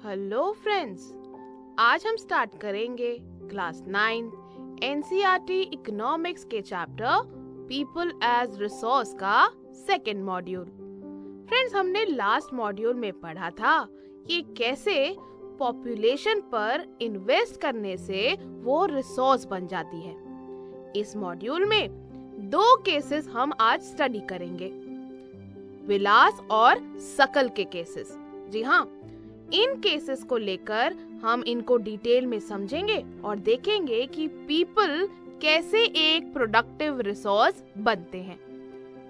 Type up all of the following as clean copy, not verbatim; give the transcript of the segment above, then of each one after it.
Hello friends, आज हम start करेंगे क्लास 9 एनसीईआरटी इकोनॉमिक्स के चैप्टर पीपल एज रिसोर्स का सेकेंड मॉड्यूल। फ्रेंड्स, हमने लास्ट मॉड्यूल में पढ़ा था कि कैसे पॉपुलेशन पर इन्वेस्ट करने से वो रिसोर्स बन जाती है। इस मॉड्यूल में 2 केसेस हम आज स्टडी करेंगे, विलास और सकल के केसेस। जी हाँ, इन केसेस को लेकर हम इनको डिटेल में समझेंगे और देखेंगे कि पीपल कैसे एक प्रोडक्टिव रिसोर्स बनते हैं।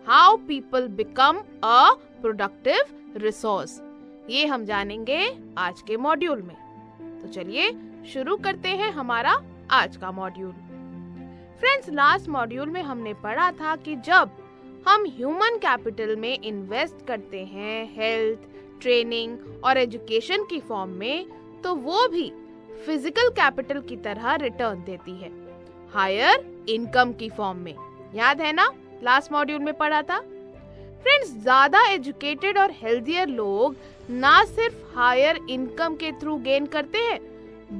How people become a productive resource, ये हम जानेंगे आज के मॉड्यूल में। तो चलिए शुरू करते हैं हमारा आज का मॉड्यूल। फ्रेंड्स, लास्ट मॉड्यूल में हमने पढ़ा था कि जब हम ह्यूमन कैपिटल में इन्वेस्ट करते हैं हेल्थ, ट्रेनिंग और एजुकेशन की फॉर्म में, तो वो भी फिजिकल कैपिटल की तरह रिटर्न देती है, हायर इनकम की फॉर्म में। याद है ना, लास्ट मॉड्यूल में पढ़ा था। फ्रेंड्स, ज्यादा एजुकेटेड और हेल्थियर लोग ना सिर्फ हायर इनकम के थ्रू गेन करते हैं,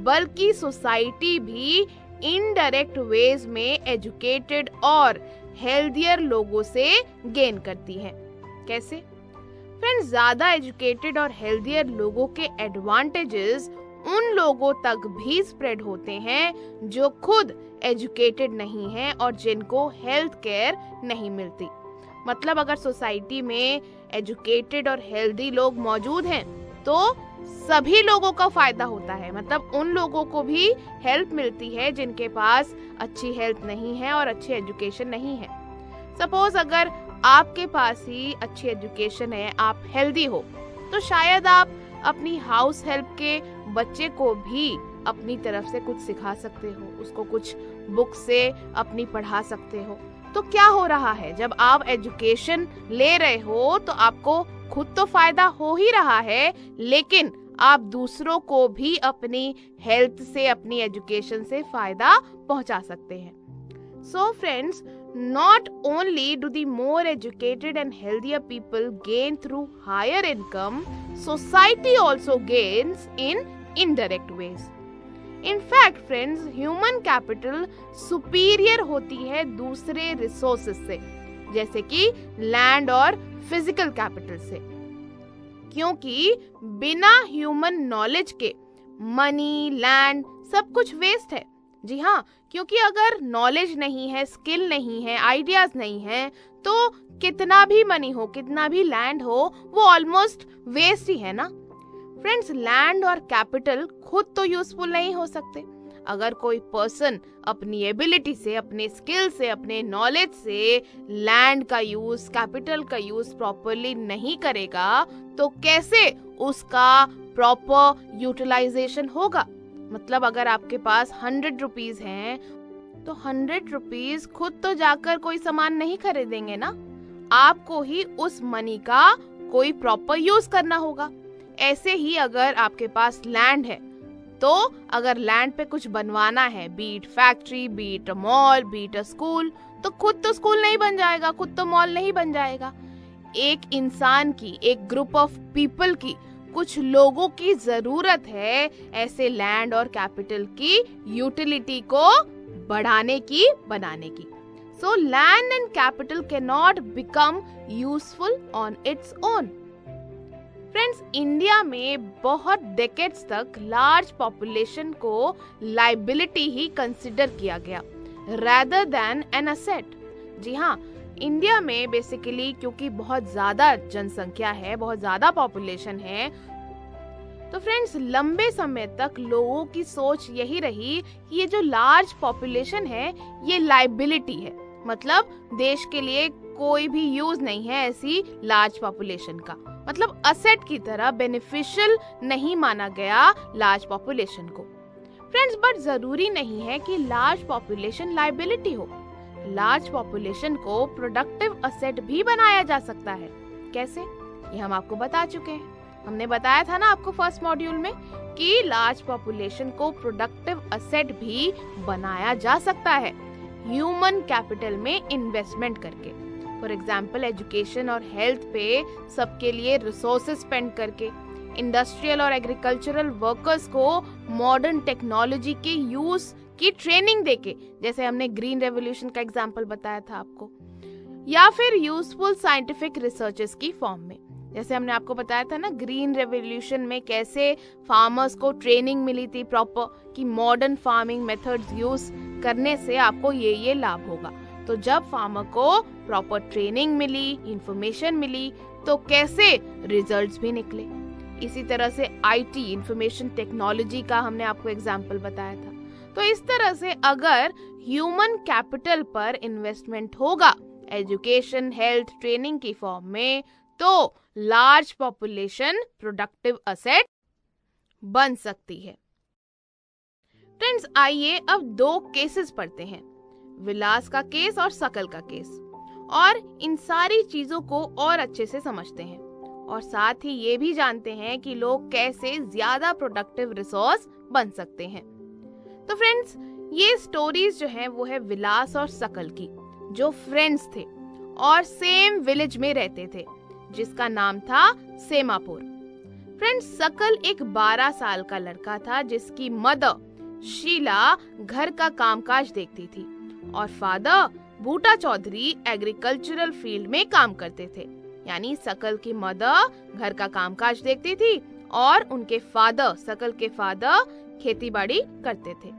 बल्कि सोसाइटी भी इनडायरेक्ट वेज में एजुकेटेड और हेल्थियर लोगों से गेन करती है। कैसे? फ्रेंड्स, ज्यादा एजुकेटेड और हेल्थियर लोगों के एडवांटेजेस उन लोगों तक भी स्प्रेड होते हैं जो खुद एजुकेटेड नहीं हैं और जिनको हेल्थ केयर नहीं मिलती। मतलब अगर सोसाइटी में एजुकेटेड और हेल्दी लोग मौजूद हैं तो सभी लोगों का फायदा होता है। मतलब उन लोगों को भी हेल्प मिलती है जिनके पास अच्छी हेल्थ नहीं है और अच्छी एजुकेशन नहीं है। सपोज अगर आपके पास ही अच्छी एजुकेशन है, आप हेल्दी हो, तो शायद आप अपनी हाउस हेल्प के बच्चे को भी अपनी तरफ से कुछ सिखा सकते हो, उसको कुछ बुक से अपनी पढ़ा सकते हो। तो क्या हो रहा है, जब आप एजुकेशन ले रहे हो तो आपको खुद तो फायदा हो ही रहा है, लेकिन आप दूसरों को भी अपनी हेल्थ से, अपनी एजुकेशन से फायदा पहुंचा सकते हैं। So friends, not only do the more educated and healthier people gain through higher income, society also gains in indirect ways. In fact, friends, human capital superior होती है दूसरे resources से, जैसे कि land और physical capital से, क्योंकि बिना ह्यूमन नॉलेज के मनी, लैंड सब कुछ वेस्ट है। जी हाँ, क्योंकि अगर नॉलेज नहीं है, स्किल नहीं है, आइडियाज नहीं है, तो कितना भी मनी हो, कितना भी लैंड हो, वो ऑलमोस्ट वेस्ट ही है ना। फ्रेंड्स, लैंड और कैपिटल खुद तो यूजफुल नहीं हो सकते। अगर कोई पर्सन अपनी एबिलिटी से, अपने स्किल से, अपने नॉलेज से लैंड का यूज, कैपिटल का यूज प्रॉपरली नहीं करेगा, तो कैसे उसका प्रॉपर यूटिलाइजेशन होगा। मतलब अगर आपके पास 100 रुपीज हैं, तो 100 रुपीज खुद तो जाकर कोई सामान नहीं खरीदेंगे ना, आपको ही उस मनी का कोई प्रॉपर यूज करना होगा। ऐसे ही अगर आपके पास लैंड है, तो अगर लैंड पे कुछ बनवाना है, be it factory, be it mall, be it school, तो खुद तो स्कूल नहीं बन जाएगा, खुद तो मॉल नहीं बन जाएगा। एक इंसान की, एक ग्रुप ऑफ पीपल की, कुछ लोगों की जरूरत है ऐसे लैंड और कैपिटल की यूटिलिटी को बढ़ाने की, बनाने की। So land and capital can not become useful on its own. Friends, India में बहुत डेकेड्स तक लार्ज पॉपुलेशन को लाइबिलिटी ही कंसिडर किया गया rather than an asset। जी हाँ, इंडिया में बेसिकली क्योंकि बहुत ज्यादा जनसंख्या है, बहुत ज्यादा पॉपुलेशन है, तो फ्रेंड्स लंबे समय तक लोगों की सोच यही रही कि ये जो लार्ज पॉपुलेशन है ये लाइबिलिटी है। मतलब देश के लिए कोई भी यूज नहीं है ऐसी लार्ज पॉपुलेशन का। मतलब असेट की तरह बेनिफिशियल नहीं माना गया लार्ज पॉपुलेशन को। फ्रेंड्स, बट जरूरी नहीं है कि लार्ज पॉपुलेशन लाइबिलिटी हो। लार्ज पॉपुलेशन को प्रोडक्टिव असेट भी बनाया जा सकता है। कैसे? ये हम आपको बता चुके हैं। हमने बताया था ना आपको फर्स्ट मॉड्यूल में कि लार्ज पॉपुलेशन को प्रोडक्टिव असेट भी बनाया जा सकता है ह्यूमन कैपिटल में इन्वेस्टमेंट करके। फॉर एग्जाम्पल, एजुकेशन और हेल्थ पे सबके लिए रिसोर्सेज स्पेंड करके, इंडस्ट्रियल और एग्रीकल्चरल वर्कर्स को मॉडर्न टेक्नोलॉजी के यूज की ट्रेनिंग देके, जैसे हमने ग्रीन रेवोल्यूशन का एग्जांपल बताया था आपको, या फिर यूजफुल साइंटिफिक रिसर्चेस की फॉर्म में, जैसे हमने आपको बताया था ना ग्रीन रेवोल्यूशन में कैसे फार्मर्स को ट्रेनिंग मिली थी प्रॉपर कि मॉडर्न फार्मिंग मेथड्स यूज करने से आपको ये लाभ होगा। तो जब फार्मर को प्रॉपर ट्रेनिंग मिली, इंफॉर्मेशन मिली, तो कैसे रिजल्ट्स भी निकले। इसी तरह से आईटी, इंफॉर्मेशन टेक्नोलॉजी का हमने आपको एग्जांपल बताया था। तो इस तरह से अगर ह्यूमन कैपिटल पर इन्वेस्टमेंट होगा एजुकेशन, हेल्थ, ट्रेनिंग की फॉर्म में, तो लार्ज पॉपुलेशन प्रोडक्टिव असेट बन सकती है। फ्रेंड्स, आइए अब दो केसेस पढ़ते हैं, विलास का केस और सकल का केस, और इन सारी चीजों को और अच्छे से समझते हैं, और साथ ही ये भी जानते हैं कि लोग कैसे ज्यादा प्रोडक्टिव रिसोर्स बन सकते हैं। तो फ्रेंड्स, ये स्टोरीज जो है वो है विलास और सकल की, जो फ्रेंड्स थे और सेम विलेज में रहते थे, जिसका नाम था सेमापुर। फ्रेंड्स, सकल एक 12 साल का लड़का था जिसकी मदर शीला घर का कामकाज देखती थी और फादर बूटा चौधरी एग्रीकल्चरल फील्ड में काम करते थे। यानी सकल की मदर घर का कामकाज देखती थी और उनके फादर, सकल के फादर, खेतीबाड़ी करते थे।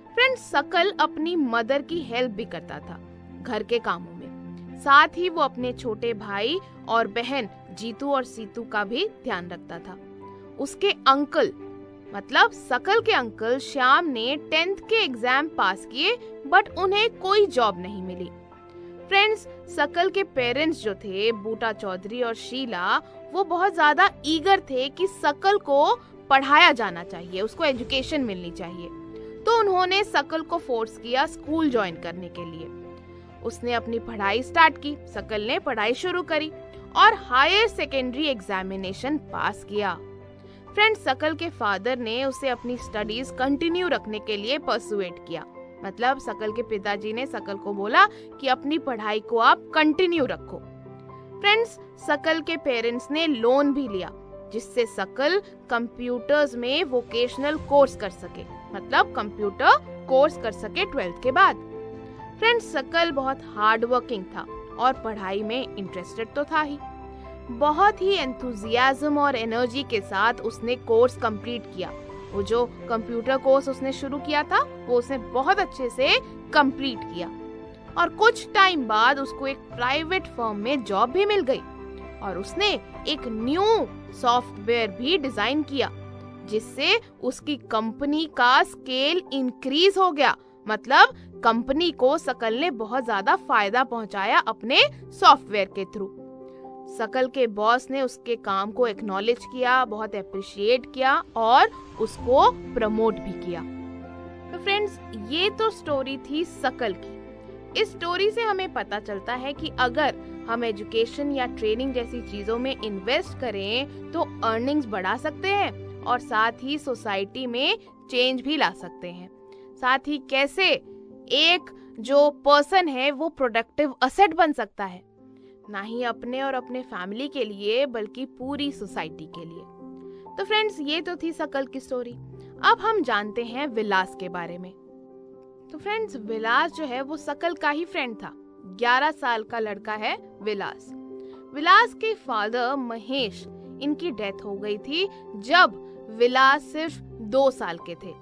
फ्रेंड्स, सकल अपनी मदर की हेल्प भी करता था घर के कामों में, साथ ही वो अपने छोटे भाई और बहन जीतू और सीतू का भी ध्यान रखता था। उसके अंकल, मतलब सकल के अंकल श्याम ने 10th के एग्जाम पास किए, बट उन्हें कोई जॉब नहीं मिली। फ्रेंड्स, सकल के पेरेंट्स जो थे बूटा चौधरी और शीला, वो बहुत ज्यादा ईगर थे कि सकल को पढ़ाया जाना चाहिए, उसको एजुकेशन मिलनी चाहिए। तो उन्होंने सकल को फोर्स किया स्कूल ज्वाइन करने के लिए। उसने अपनी पढ़ाई स्टार्ट की, सकल ने पढ़ाई शुरू करी और हायर सेकेंडरी एग्जामिनेशन पास किया। फ्रेंड्स, सकल के फादर ने उसे अपनी स्टडीज कंटिन्यू रखने के लिए परसुएट किया, मतलब सकल के पिताजी ने सकल को बोला कि अपनी पढ़ाई को आप कंटिन्यू रखो। फ्रेंड्स, सकल के पेरेंट्स ने लोन भी लिया जिससे सकल कंप्यूटर्स में वोकेशनल कोर्स कर सके, मतलब कंप्यूटर कोर्स कर सके 12th के बाद। फ्रेंड्स, सकल बहुत हार्ड वर्किंग था और पढ़ाई में इंटरेस्टेड तो था ही। बहुत ही एंथुजियाज्म और एनर्जी के साथ उसने कोर्स कंप्लीट किया। वो जो कंप्यूटर कोर्स उसने शुरू किया था वो उसने बहुत अच्छे से कंप्लीट किया और कुछ टाइम बाद उसको एक प्राइवेट फर्म में जॉब भी मिल गई और उसने एक न्यू सॉफ्टवेयर भी डिजाइन किया जिससे उसकी कंपनी का स्केल इंक्रीज हो गया। मतलब कंपनी को सकल ने बहुत ज्यादा फायदा पहुंचाया अपने सॉफ्टवेयर के थ्रू। सकल के बॉस ने उसके काम को एक्नॉलेज किया, बहुत अप्रिशिएट किया और उसको प्रमोट भी किया। तो फ्रेंड्स, ये तो स्टोरी थी सकल की। इस स्टोरी से हमें पता चलता है कि अगर हम एजुकेशन या ट्रेनिंग जैसी चीजों में इन्वेस्ट करें तो अर्निंग्स बढ़ा सकते हैं और साथ ही सोसाइटी में चेंज भी ला सकते हैं। साथ ही कैसे एक जो पर्सन है वो प्रोडक्टिव असेट बन सकता है, ना ही अपने और अपने फैमिली के लिए बल्कि पूरी सोसाइटी के लिए। तो फ्रेंड्स, ये तो थी सकल की स्टोरी। अब हम जानते हैं विलास के बारे में। तो फ्रेंड्स, विलास जो है वो सकल का ही फ्रेंड था। 11 साल का लड़का है विलास। विलास के फादर महेश, इनकी डेथ हो गई थी जब विलास सिर्फ 2 साल के थे।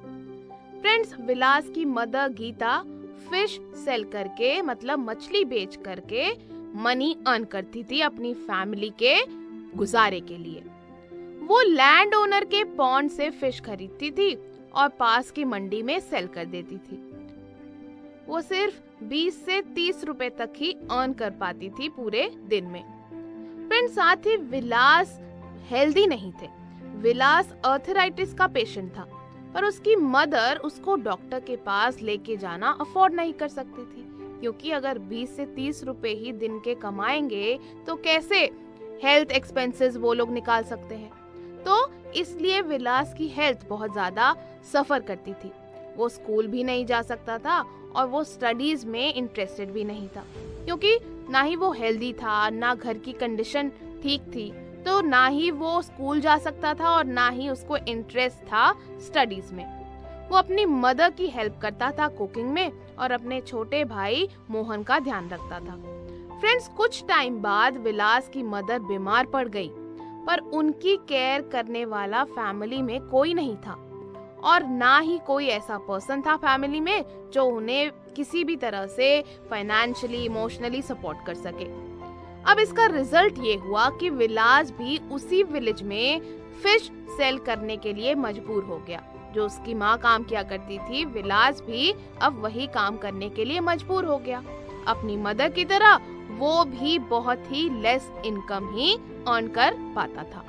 फ्रेंड्स, विलास की मदर गीता फिश सेल करके, मतलब मछली बेच करके मनी अर्न करती थी अपनी फैमिली के गुजारे के लिए। वो लैंड ओनर के पॉन्ड से फिश खरीदती थी और पास की मंडी में सेल कर देती थी। वो सिर्फ 20 से 30 रुपए तक ही अर्न कर पाती थी पूरे दिन में। फ्रेंड्स, साथ ही विलास हेल्दी नहीं थे। विलास आर्थराइटिस का पेशेंट था, पर उसकी मदर उसको डॉक्टर के पास लेके जाना अफोर्ड नहीं कर सकती थी, क्योंकि अगर 20 से 30 रुपए ही दिन के कमाएंगे तो कैसे हेल्थ एक्सपेंसेस वो लोग निकाल सकते हैं। तो इसलिए विलास की हेल्थ बहुत ज्यादा सफर करती थी। वो स्कूल भी नहीं जा सकता था और वो स्टडीज में इंटरेस्टेड भी नहीं था, क्योंकि ना ही वो हेल्दी था, ना घर की कंडीशन ठीक थी। तो ना ही वो स्कूल जा सकता था और ना ही उसको इंटरेस्ट था स्टडीज में। वो अपनी मदर की हेल्प करता था कुकिंग में और अपने छोटे भाई मोहन का ध्यान रखता था। फ्रेंड्स, कुछ टाइम बाद विलास की मदर बीमार पड़ गई, पर उनकी केयर करने वाला फैमिली में कोई नहीं था और ना ही कोई ऐसा पर्सन था फैमिली में जो उन्हें किसी भी तरह से फाइनेंशियली, इमोशनली सपोर्ट कर सके। अब इसका रिजल्ट ये हुआ कि विलास भी उसी विलेज में फिश सेल करने के लिए मजबूर हो गया। जो उसकी माँ काम किया करती थी, विलास भी अब वही काम करने के लिए मजबूर हो गया। अपनी मदर की तरह वो भी बहुत ही लेस इनकम ही अर्न कर पाता था।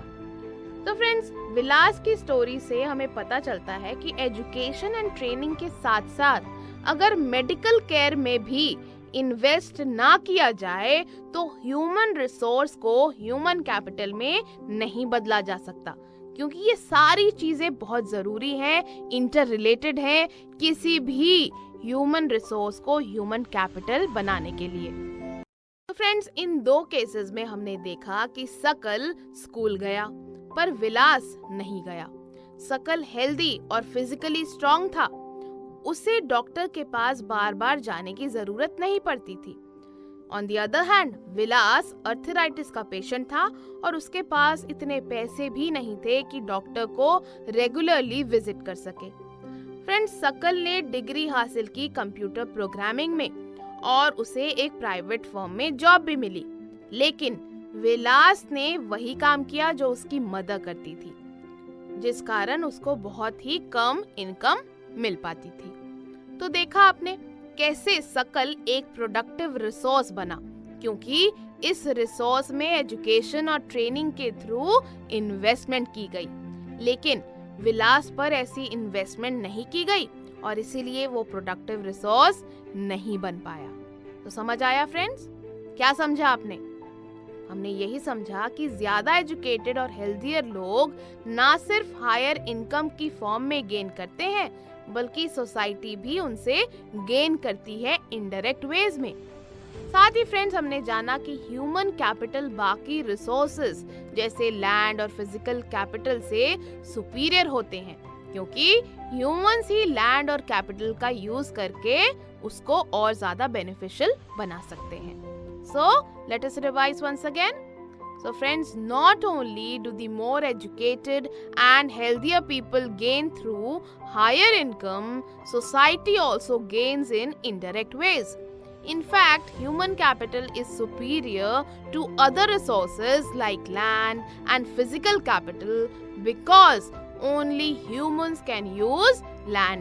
तो फ्रेंड्स, विलास की स्टोरी से हमें पता चलता है कि एजुकेशन एंड ट्रेनिंग के साथ साथ अगर मेडिकल केयर में भी इन्वेस्ट ना किया जाए तो ह्यूमन रिसोर्स को ह्यूमन कैपिटल में नहीं बदला जा सकता, क्योंकि ये सारी चीजें बहुत जरूरी हैं, इंटर रिलेटेड हैं किसी भी ह्यूमन रिसोर्स को ह्यूमन कैपिटल बनाने के लिए। तो फ्रेंड्स, इन दो केसेस में हमने देखा कि सकल स्कूल गया पर विलास नहीं गया। सकल हेल्दी और फिजिकली स्ट्रांग था, उसे डॉक्टर के पास बार बार जाने की जरूरत नहीं पड़ती थी। On the other hand, Vilas arthritis का पेशेंट था और उसके पास इतने पैसे भी नहीं थे कि डॉक्टर को रेगुलरली विजिट कर सके। फ्रेंड्स, सकल ने डिग्री हासिल की कंप्यूटर प्रोग्रामिंग में और उसे एक प्राइवेट फर्म में जॉब भी मिली, लेकिन विलास ने वही काम किया जो उसकी मदर करती थी, जिस कारण उसको बहुत ही कम इनकम मिल पाती थी। तो देखा आपने कैसे सकल एक प्रोडक्टिव रिसोर्स बना, क्योंकि इस रिसोर्स में एजुकेशन और ट्रेनिंग के थ्रू इन्वेस्टमेंट की गई, लेकिन विलास पर ऐसी इन्वेस्टमेंट नहीं की गई और इसीलिए वो प्रोडक्टिव रिसोर्स नहीं बन पाया। तो समझ आया फ्रेंड्स? क्या समझा आपने? हमने यही समझा कि ज्यादा एजुकेटेड और हेल्थियर लोग ना सिर्फ हायर इनकम की फॉर्म में गेन करते हैं, बल्कि सोसाइटी भी उनसे गेन करती है इनडायरेक्ट वेज में। साथ ही फ्रेंड्स, हमने जाना कि ह्यूमन कैपिटल बाकी रिसोर्सेज जैसे लैंड और फिजिकल कैपिटल से सुपीरियर होते हैं, क्योंकि ह्यूमंस ही लैंड और कैपिटल का यूज करके उसको और ज्यादा बेनिफिशियल बना सकते हैं। So, let us revise once again. So friends, not only do the more educated and healthier people gain through higher income, society also gains in indirect ways. In fact, human capital is superior to other resources like land and physical capital because only humans can use land.